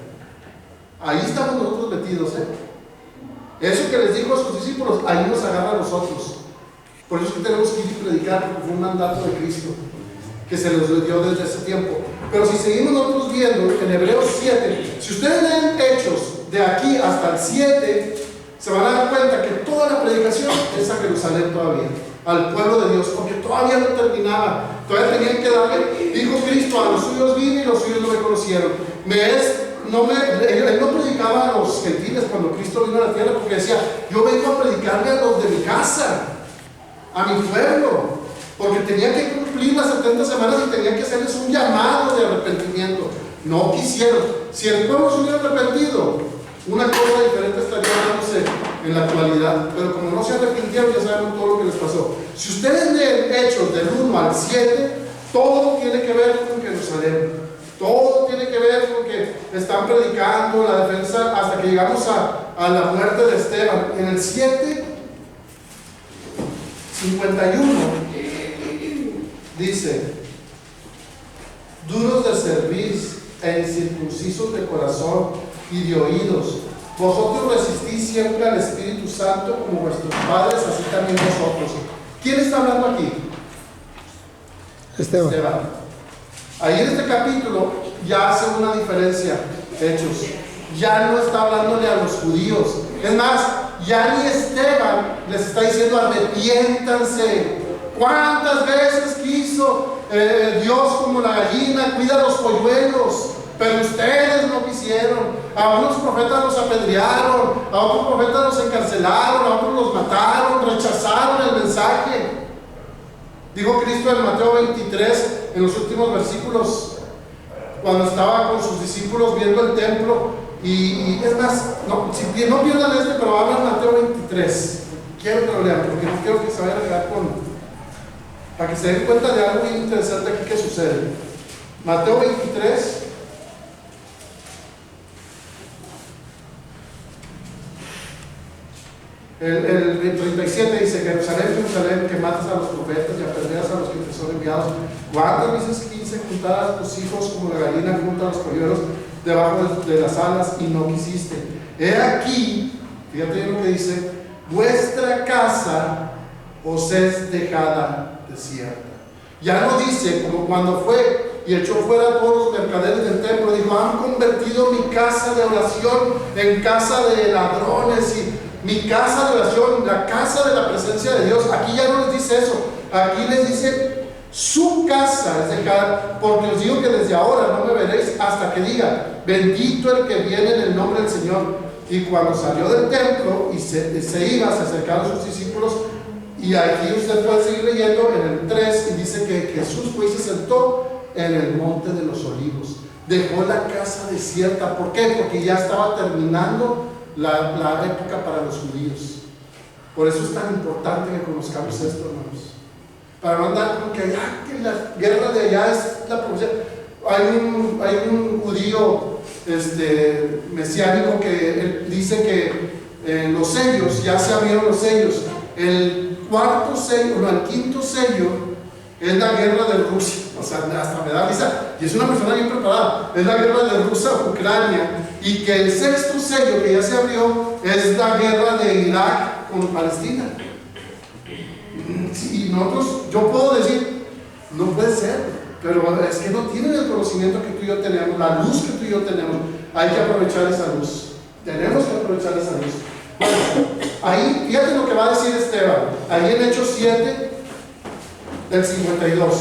Ahí estamos nosotros metidos, Eso que les dijo a sus discípulos, ahí nos agarra a nosotros. Por eso es que tenemos que ir y predicar, porque fue un mandato de Cristo que se nos dio desde ese tiempo. Pero si seguimos nosotros viendo en Hebreos 7, si ustedes leen Hechos de aquí hasta el 7, se van a dar cuenta que toda la predicación es a Jerusalén todavía, al pueblo de Dios, porque todavía no terminaba, todavía tenían que darle. Dijo Cristo, a los suyos vine y los suyos no me conocieron. Él no predicaba a los gentiles cuando Cristo vino a la tierra, porque decía, yo vengo a predicarle a los de mi casa, a mi pueblo, porque tenía que cumplir las 70 semanas y tenía que hacerles un llamado de arrepentimiento. No quisieron. Si el pueblo se hubiera arrepentido, una cosa diferente estaría dándose en la actualidad, pero como no se arrepintieron, ya saben todo lo que les pasó. Si ustedes leen Hechos del 1 al 7, todo tiene que ver con Jerusalén, todo tiene que ver con que están predicando la defensa hasta que llegamos a la muerte de Esteban. En el 7, 51 dice, duros de cerviz e incircuncisos de corazón y de oídos, vosotros resistís siempre al Espíritu Santo como vuestros padres, así también vosotros. ¿Quién está hablando aquí? Esteban. Ahí en este capítulo ya hace una diferencia, Hechos. Ya no está hablándole a los judíos. Es más, ya ni Esteban les está diciendo arrepiéntanse. ¿Cuántas veces quiso Dios como la gallina cuida los polluelos? Pero ustedes no quisieron. A unos profetas los apedrearon, a otros profetas los encarcelaron, a otros los mataron, rechazaron el mensaje. Dijo Cristo en Mateo 23, en los últimos versículos, cuando estaba con sus discípulos viendo el templo, y es más, no pierdan pero hablan Mateo 23. Quiero que lo lean, porque no quiero que se vayan a quedar para que se den cuenta de algo muy interesante aquí que sucede. Mateo 23. El 37 dice: Jerusalén, Jerusalén, que matas a los profetas y apedreas a los que te son enviados. ¿Cuántas veces quise juntar a tus hijos como la gallina junta a los polluelos debajo de las alas y no quisiste? He aquí, fíjate lo que dice: vuestra casa os es dejada desierta. Ya no dice como cuando fue y echó fuera a todos los mercaderes del templo. Dijo: han convertido mi casa de oración en casa de ladrones, y mi casa de oración, la casa de la presencia de Dios. Aquí ya no les dice eso, aquí les dice: su casa es dejada, porque os digo que desde ahora no me veréis hasta que diga: bendito el que viene en el nombre del Señor. Y cuando salió del templo y se iba, se acercaron sus discípulos. Y aquí usted puede seguir leyendo en el 3, y dice que Jesús fue y se sentó en el monte de los olivos. Dejó la casa desierta. ¿Por qué? Porque ya estaba terminando la época para los judíos. Por eso es tan importante que conozcamos esto, hermanos. Para no andar con que la guerra de allá es la profecía. Hay un judío mesiánico que él dice que los sellos, ya se abrieron los sellos. El cuarto sello, no, el quinto sello es la guerra de Rusia. O sea, hasta me da risa, y es una persona bien preparada. Es la guerra de Rusia-Ucrania, y que el sexto sello que ya se abrió es la guerra de Irak con Palestina. Y nosotros, yo puedo decir, no puede ser, pero es que no tienen el conocimiento que tú y yo tenemos, la luz que tú y yo tenemos. Hay que aprovechar esa luz, tenemos que aprovechar esa luz. Bueno, ahí, fíjate lo que va a decir Esteban, ahí en Hechos 7, del 52.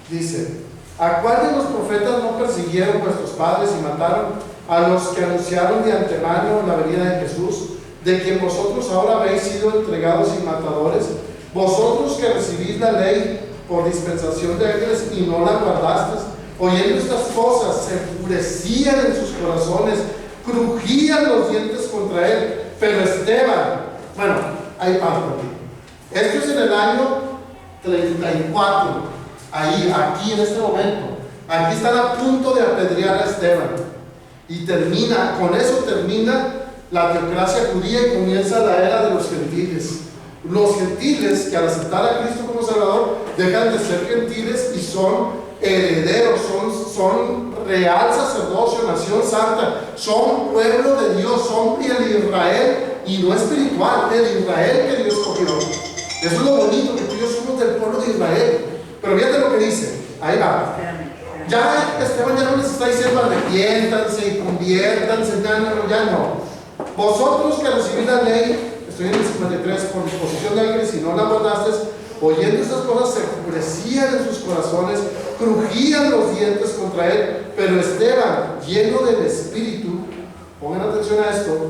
Dice: ¿a cuál de los profetas no persiguieron vuestros padres y mataron a los que anunciaron de antemano la venida de Jesús, de quien vosotros ahora habéis sido entregados y matadores? Vosotros que recibís la ley por dispensación de ángeles y no la guardasteis. Oyendo estas cosas, se enfurecían en sus corazones, crujían los dientes contra él. Pero Esteban, bueno, ahí pasa por aquí. Esto es en el año 34. Ahí, aquí en este momento, aquí están a punto de apedrear a Esteban, y termina, con eso termina la teocracia judía y comienza la era de los gentiles. Los gentiles que al aceptar a Cristo como Salvador dejan de ser gentiles y son herederos, son real sacerdocio, nación santa, son pueblo de Dios, son el Israel, y no espiritual, el Israel que Dios escogió. Eso es lo bonito, que tú y yo somos del pueblo de Israel. Pero fíjate lo que dice, ahí va. Ya Esteban ya no les está diciendo arrepiéntanse y conviértanse, ya no. Vosotros que recibís la ley, estoy en el 53, por disposición de ángeles y no la guardasteis, oyendo estas cosas se enfurecían en sus corazones, crujían los dientes contra él. Pero Esteban, lleno del Espíritu, pongan atención a esto,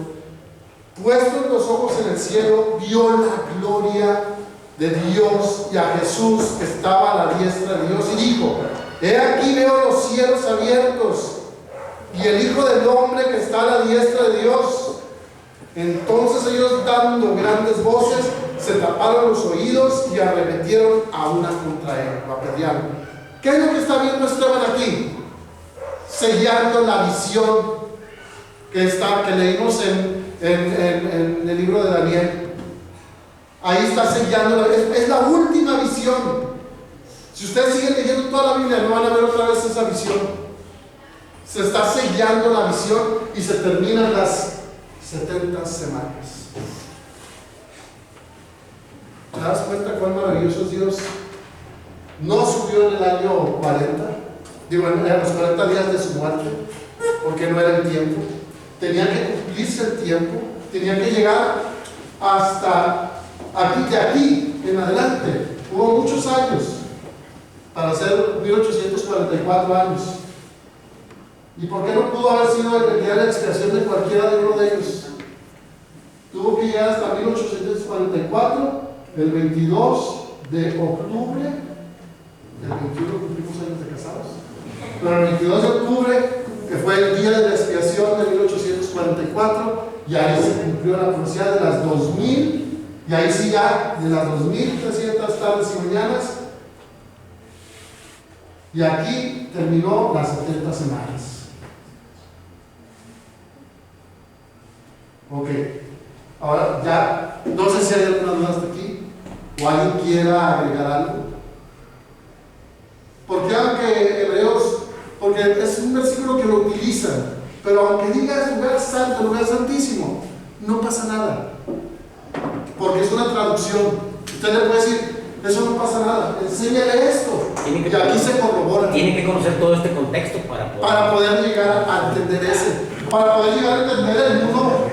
puestos los ojos en el cielo, vio la gloria de Dios y a Jesús que estaba a la diestra de Dios, y dijo: he aquí veo los cielos abiertos y el Hijo del Hombre que está a la diestra de Dios. Entonces ellos, dando grandes voces, se taparon los oídos y arremetieron a una contra él, lo apedrearon. ¿Qué es lo que está viendo Esteban aquí? Sellando la visión que leímos en el libro de Daniel. Ahí está sellando, es la última visión. Si ustedes siguen leyendo toda la Biblia, no van a ver otra vez esa visión. Se está sellando la visión y se terminan las 70 semanas. ¿Te das cuenta cuán maravilloso es Dios? No subió en el año 40, digo, en los 40 días de su muerte, porque no era el tiempo. Tenía que cumplirse el tiempo, tenía que llegar hasta aquí, de aquí en adelante. Hubo muchos años para hacer 1844 años. ¿Y por qué no pudo haber sido el día de la expiación de cualquiera de uno de ellos? Tuvo que llegar hasta 1844, el 22 de octubre. El 21 cumplimos años de casados, pero el 22 de octubre, que fue el día de la expiación de 1844, y ahí se cumplió la profecía de las 2000, y ahí sí ya de las 2300 tardes y mañanas, y aquí terminó las 70 semanas. Ok. Ahora ya, no sé si hay alguna duda hasta aquí o alguien quiera agregar algo. Porque aunque Hebreos, porque es un versículo que lo utilizan, pero aunque diga lugar santo, lugar santísimo, no pasa nada. Porque es una traducción. Usted le puede decir, eso no pasa nada, enséñale esto. Y aquí se corrobora. Tiene que conocer todo este contexto para poder llegar a entender para poder llegar a entender el mundo.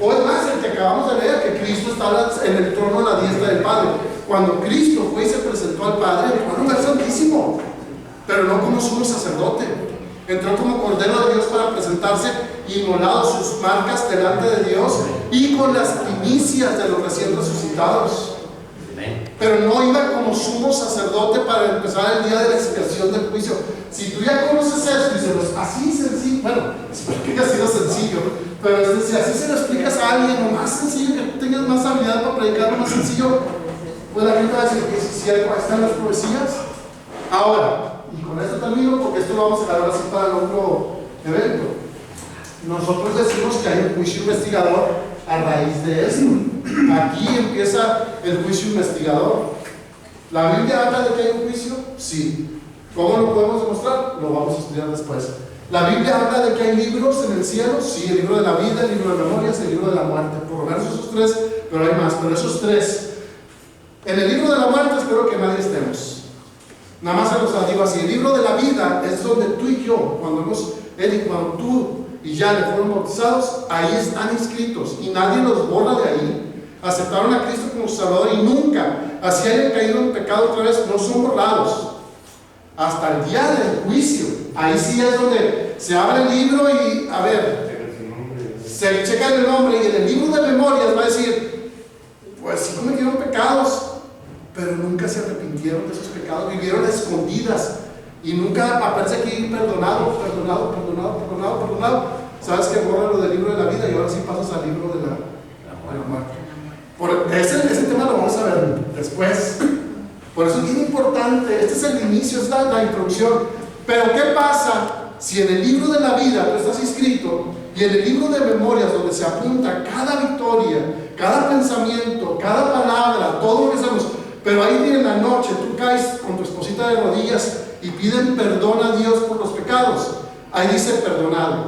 O es más, el que acabamos de leer, que Cristo está en el trono a la diestra del Padre. Cuando Cristo fue y se presentó al Padre, fue un lugar santísimo, pero no como sumo sacerdote. Entró como Cordero de Dios para presentarse inmolado sus marcas delante de Dios y con las primicias de los recién resucitados. Pero no iba como sumo sacerdote para empezar el día de la expiación del juicio. Si tú ya conoces esto y se los así sencillo, bueno, espero que haya sido sencillo, pero es decir, así se lo explicas a alguien, lo más sencillo, que tú tengas más habilidad para predicar, lo más sencillo, pues la gente va a decir que si ahí están las profecías. Ahora, y con esto termino, porque esto lo vamos a dejar ahora sí para el otro evento. Nosotros decimos que hay un juicio investigador a raíz de esto. Aquí empieza el juicio investigador. ¿La Biblia habla de que hay un juicio? Sí. ¿Cómo lo podemos demostrar? Lo vamos a estudiar después. ¿La Biblia habla de que hay libros en el cielo? Sí, el libro de la vida, el libro de memorias, el libro de la muerte. Por lo menos esos tres, pero hay más. Pero esos tres. En el libro de la muerte espero que nadie estemos. Nada más se los digo así. El libro de la vida es donde tú y yo, cuando tú y ya le fueron bautizados, ahí están inscritos y nadie los borra de ahí. Aceptaron a Cristo como Salvador y nunca, así hayan caído en pecado otra vez, no son borrados hasta el día del juicio. Ahí sí es donde se abre el libro y a ver, se checa el nombre y en el libro de memorias va a decir, pues sí cometieron pecados, pero nunca se arrepintieron de esos pecados, vivieron a escondidas. Y nunca aparece aquí perdonado. Sabes que borra lo del libro de la vida y ahora sí pasas al libro de la muerte. Ese tema lo vamos a ver después. Por eso es bien importante. Este es el inicio, es la introducción. Pero ¿qué pasa si en el libro de la vida tú estás inscrito y en el libro de memorias donde se apunta cada victoria, cada pensamiento, cada palabra, todo lo que hacemos, pero ahí en la noche tú caes con tu esposita de rodillas y piden perdón a Dios por los pecados? Ahí dice perdonado,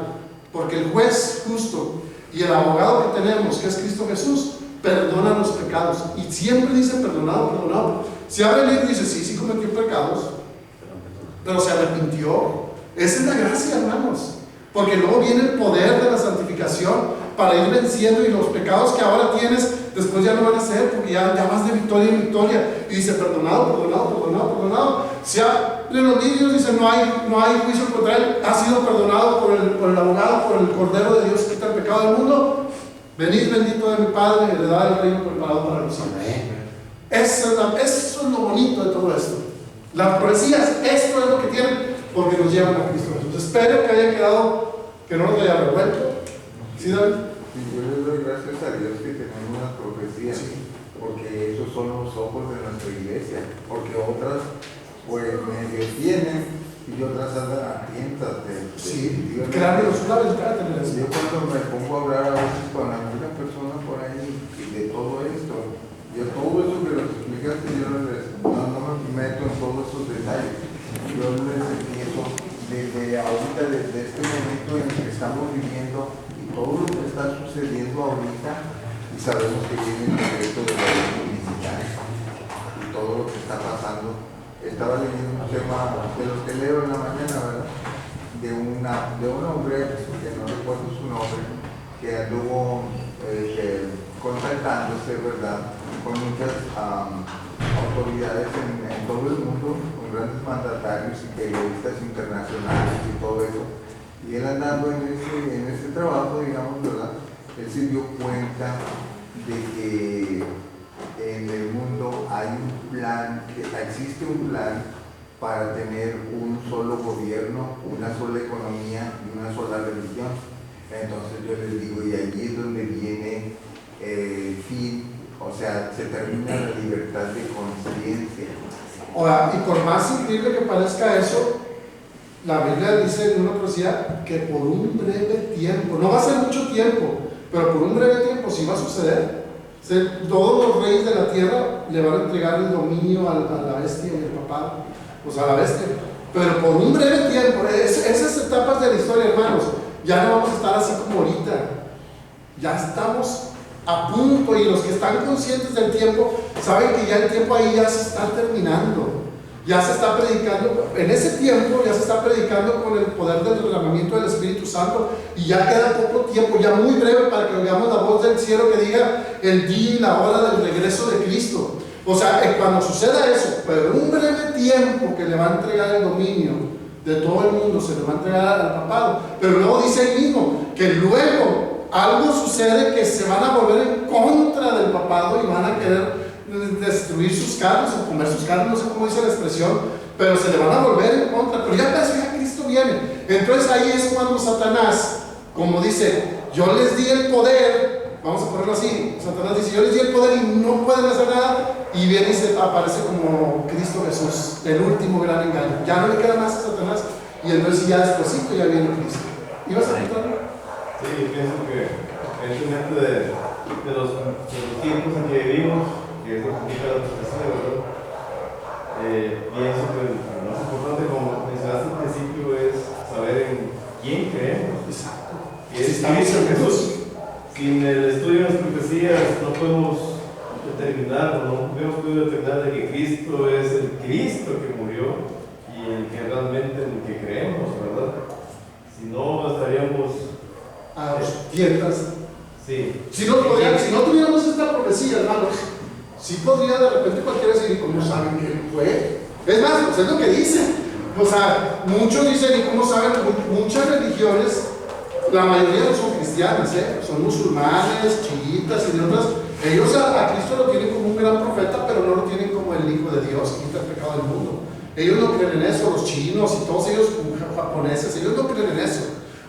porque el juez justo y el abogado que tenemos, que es Cristo Jesús, perdona los pecados. Y siempre dice perdonado. Si abre el libro y dice, sí cometió pecados, pero se arrepintió. Esa es la gracia, hermanos. Porque luego viene el poder de la santificación para ir venciendo, y los pecados que ahora tienes después ya no van a ser, porque ya vas de victoria en victoria. Y dice perdonado. Si abren los libros, dice no hay juicio contra él, ha sido perdonado por el abogado, por el Cordero de Dios que quita el pecado del mundo. Venid bendito de mi Padre, heredad del reino preparado para los hombres. Eso es lo bonito de todo esto. Las profecías, esto es lo que tienen, porque nos llevan a Cristo Jesús. Espero que haya quedado, que no nos haya revuelto. ¿Sí, David? Yo le doy gracias a Dios que tenemos las profecías, porque esos son los ojos de nuestra iglesia, porque otras pues medio tienen y otras andan a tientas claro, es una ventaja tener eso. Yo cuando me pongo a hablar a veces con alguna persona por ahí de todo esto, yo todo eso que los explicaste, yo no me meto en todos esos detalles. Yo les empiezo desde ahorita, desde este momento en el que estamos viviendo y todo lo que está sucediendo ahorita, y sabemos que viene el decreto de la ley municipal y todo lo que está pasando. Estaba leyendo un tema de los que leo en la mañana, ¿verdad? De un hombre, que no recuerdo su nombre, que anduvo contactándose, ¿verdad?, con muchas autoridades en todo el mundo, con grandes mandatarios y periodistas internacionales y todo eso. Y él andando en ese trabajo, digamos, ¿verdad?, él se dio cuenta de que en el mundo hay un plan, existe un plan para tener un solo gobierno, una sola economía y una sola religión. Entonces yo les digo, y allí es donde viene el fin, o sea, se termina la libertad de conciencia. Ahora, y por más increíble que parezca eso, la Biblia dice en una profecía que por un breve tiempo, no va a ser mucho tiempo, pero por un breve tiempo sí va a suceder. Todos los reyes de la tierra le van a entregar el dominio a la bestia y al papado, pues a la bestia, pero por un breve tiempo. Esas etapas de la historia, hermanos, ya no vamos a estar así como ahorita, ya estamos a punto, y los que están conscientes del tiempo saben que ya el tiempo ahí ya se está terminando. Ya se está predicando, en ese tiempo ya se está predicando con el poder del derramamiento del Espíritu Santo, y ya queda poco tiempo, ya muy breve, para que oigamos la voz del cielo que diga el día y la hora del regreso de Cristo. O sea, cuando suceda eso, pero un breve tiempo que le va a entregar el dominio de todo el mundo, se le va a entregar al papado. Pero luego dice él mismo que luego algo sucede, que se van a volver en contra del papado y van a querer destruir sus carnes o comer sus carnes, no sé cómo dice la expresión, pero se le van a volver en contra. Pero ya casi ya Cristo viene. Entonces ahí es cuando Satanás, como dice, yo les di el poder, vamos a ponerlo así, Satanás dice, yo les di el poder y no pueden hacer nada, y viene y se aparece como Cristo Jesús, el último gran engaño. Ya no le queda más a Satanás, y entonces ya despuésito ya viene Cristo. ¿Ibas a contarlo? Sí, pienso que evidentemente de los tiempos en que vivimos, que es lo que indica la profecía, ¿verdad? Pienso que lo más importante, como mencionaste al principio, es saber en quién creemos. Exacto. Y es Cristo Jesús. Sin el estudio de las profecías no podemos determinar, no hemos podido determinar de que Cristo es el Cristo que murió y el que realmente en el que creemos, ¿verdad? Si no, estaríamos A los tiendas. sí. Si no tuviéramos esta profecía, hermanos, sí podría de repente cualquiera decir, ¿y cómo saben que él fue? Es más, pues es lo que dicen. O sea, muchos dicen, ¿y cómo saben? Muchas religiones, la mayoría no son cristianas, son musulmanes, chiitas y de otras. Ellos a Cristo lo tienen como un gran profeta, pero no lo tienen como el Hijo de Dios que quita el pecado del mundo. Ellos no creen en eso, los chinos y todos ellos, japoneses, ellos no creen en eso.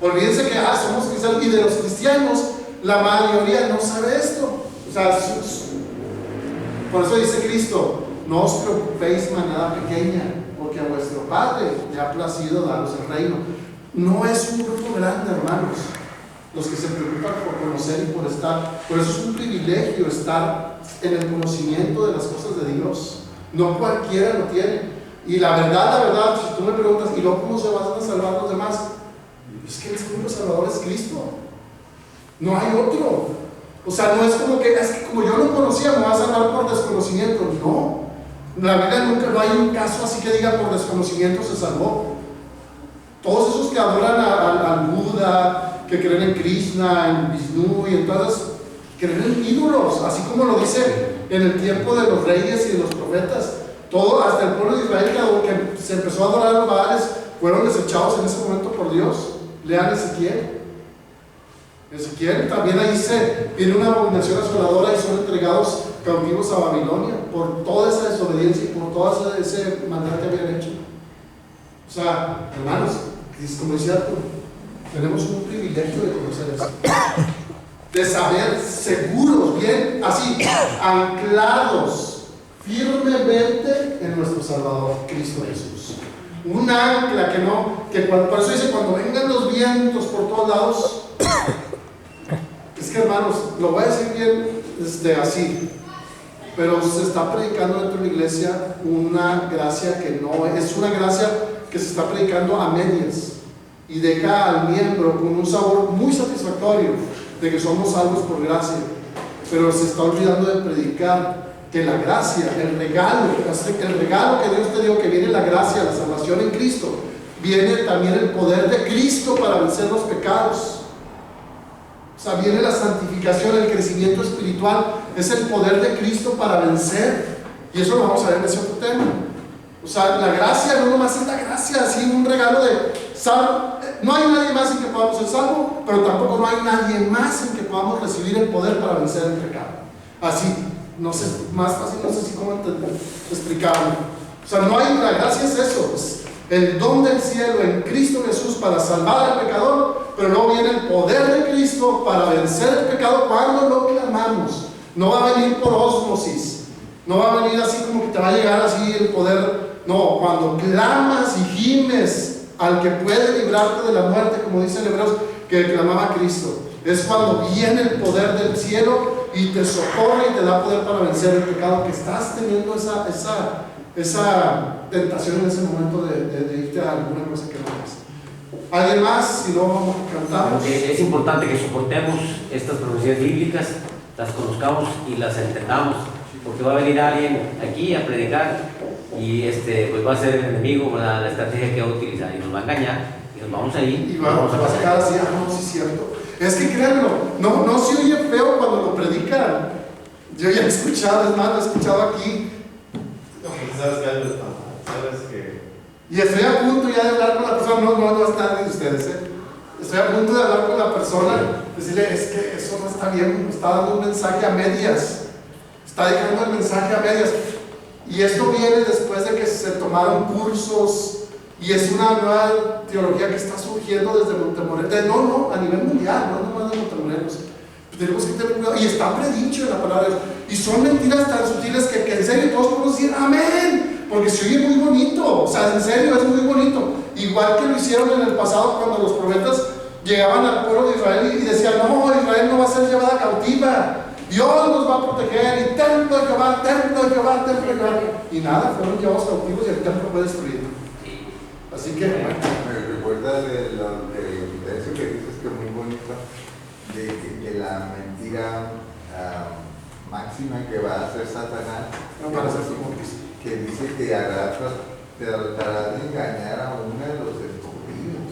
Olvídense que somos cristianos, y de los cristianos, la mayoría no sabe esto. O sea, por eso dice Cristo, no os preocupéis, manada pequeña, porque a vuestro Padre le ha placido daros el reino. No es un grupo grande, hermanos, los que se preocupan por conocer y por estar. Por eso es un privilegio estar en el conocimiento de las cosas de Dios. No cualquiera lo tiene. Y la verdad, si tú me preguntas, ¿y luego cómo se van a salvar los demás? Es que el único Salvador es Cristo. No hay otro. O sea, no es como que, es que como yo no conocía, me va a salvar por desconocimiento. No. En la Biblia nunca, no hay un caso así que diga por desconocimiento se salvó. Todos esos que adoran al Buda, que creen en Krishna, en Vishnu y en todas, creen en ídolos, así como lo dice en el tiempo de los reyes y de los profetas. Todo, hasta el pueblo de Israel que se empezó a adorar a los Baales, fueron desechados en ese momento por Dios. Lean Ezequiel, también ahí viene una abominación asoladora y son entregados cautivos a Babilonia por toda esa desobediencia y por todo ese maldad que habían hecho. O sea, hermanos, como decía tú, tenemos un privilegio de conocer eso, de saber seguros, bien, así, anclados firmemente en nuestro Salvador, Cristo Jesús. Un ancla por eso dice, cuando vengan los vientos por todos lados, es que hermanos, lo voy a decir bien así, pero se está predicando dentro de la iglesia una gracia que no es una gracia que se está predicando a medias y deja al miembro con un sabor muy satisfactorio de que somos salvos por gracia, pero se está olvidando de predicar que la gracia, el regalo que Dios te dio, que viene la gracia, la salvación en Cristo, viene también el poder de Cristo para vencer los pecados. O sea, viene la santificación, el crecimiento espiritual, es el poder de Cristo para vencer. Y eso lo vamos a ver en ese otro tema. O sea, la gracia no nomás es la gracia, así un regalo de salvo. No hay nadie más en que podamos ser salvos, pero tampoco no hay nadie más en que podamos recibir el poder para vencer el pecado. Así, no sé, más fácil, no sé si cómo explicarlo. O sea, no hay, la gracia es eso, es el don del cielo en Cristo Jesús para salvar al pecador, pero luego viene el poder de Cristo para vencer el pecado cuando lo clamamos. No va a venir por ósmosis, no va a venir así como que te va a llegar así el poder. No, cuando clamas y gimes al que puede librarte de la muerte, como dice el Hebreos, que clamaba Cristo. Es cuando viene el poder del cielo y te socorre y te da poder para vencer el pecado, que estás teniendo esa tentación en ese momento de irte a alguna cosa que no es. ¿Alguien más? Si no, cantamos. Es importante que soportemos estas profecías bíblicas, las conozcamos y las entendamos, porque va a venir alguien aquí a predicar y pues va a ser el enemigo, ¿verdad? La estrategia que va a utilizar y nos va a engañar y nos vamos a ir Y vamos a sacar así, no, sí es cierto. Es que créanlo, no se oye feo cuando lo predican. Yo ya he escuchado, es más, lo he escuchado aquí. ¿Sabes que algo está mal? ¿Sabes que? Y estoy a punto ya de hablar con la persona, no está de ustedes, Estoy a punto de hablar con la persona, decirle, es que eso no está bien, está dando un mensaje a medias, está dejando el mensaje a medias. Y esto viene después de que se tomaron cursos, y es una nueva teología que está surgiendo desde Montemorelos, a nivel mundial, no nomás de Montemorelos. Tenemos que tener cuidado, y está predicho en la palabra de Dios, y son mentiras tan sutiles que en serio todos podemos decir amén. Porque se oye muy bonito, o sea, en serio es muy bonito. Igual que lo hicieron en el pasado cuando los profetas llegaban al pueblo de Israel y decían, no, Israel no va a ser llevada cautiva, Dios nos va a proteger, y templo de Jehová, templo de Jehová, templo de Jehová. Y nada, fueron llevados cautivos y el templo fue destruido. Así que, Me recuerda de eso que dices, que es muy bonito, de la mentira máxima que va a hacer Satanás. no para ser como Cristo. Que dice que te tratará de engañar a uno de los escogidos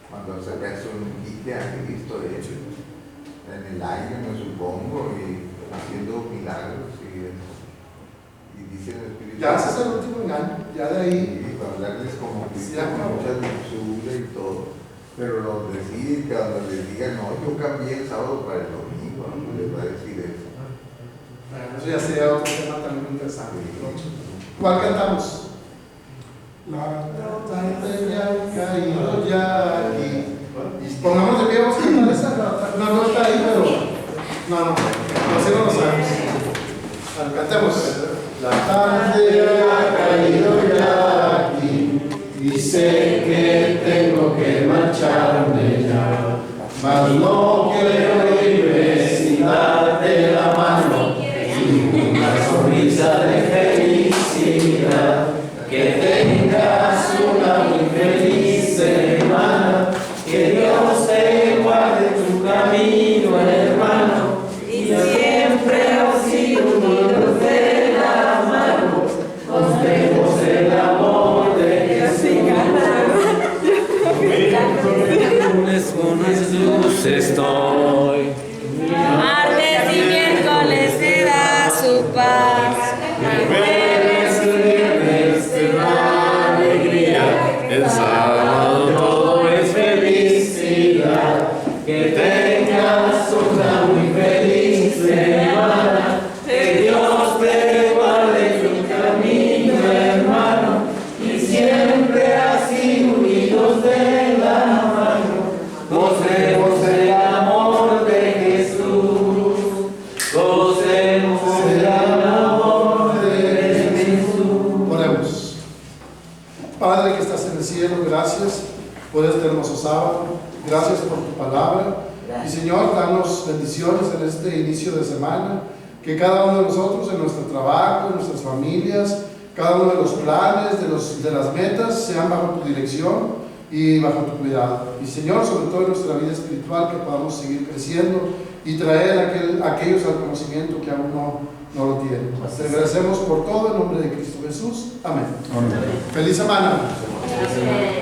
cuando se personifique a Cristo en el aire, me supongo, y haciendo milagros y dice el Espíritu. Ya ese es el último engaño, ya de ahí. Sí, para hablarles como Sí, Cristo, con mucha dulzura y todo, pero los decide que cuando les diga, no, yo cambié el sábado para el domingo, no les va a decir eso. Bueno, eso ya sería otro tema también interesante. ¿Cuál cantamos? La tarde ya ha caído ya aquí. Y pongamos de pie, vamos a cantar esa. No está ahí, pero. No, así no lo sabemos. Bueno, cantemos. La tarde ya ha caído ya aquí. Y sé que tengo que marcharme ya. Mas no quiero irme sin darte la mano. Una sonrisa de felicidad, que tengas una muy feliz semana, que Dios te guarde tu camino, hermano, y siempre así unidos de la mano, mostremos el amor de Jesús. Con Jesús estoy. Martes y miércoles te da su paz. Jueves y viernes te da alegría. El sábado todo es felicidad. Que tengas una muy feliz semana. Que Dios te guarde tu camino, hermano. Y siempre así unidos de la mano, mostremos el amor de Jesús. Gocemos el amor de Jesús. Oremos. Padre que estás en el cielo, gracias por este hermoso sábado. Gracias por tu palabra. Y Señor, danos bendiciones en este inicio de semana. Que cada uno de nosotros, en nuestro trabajo, en nuestras familias, cada uno de los planes, de las metas, sean bajo tu dirección y bajo tu cuidado. Y Señor, sobre todo en nuestra vida espiritual, que podamos seguir creciendo y traer aquellos al conocimiento que aún no lo tienen. Te agradecemos por todo en nombre de Cristo Jesús. Amén. Feliz semana. Amén.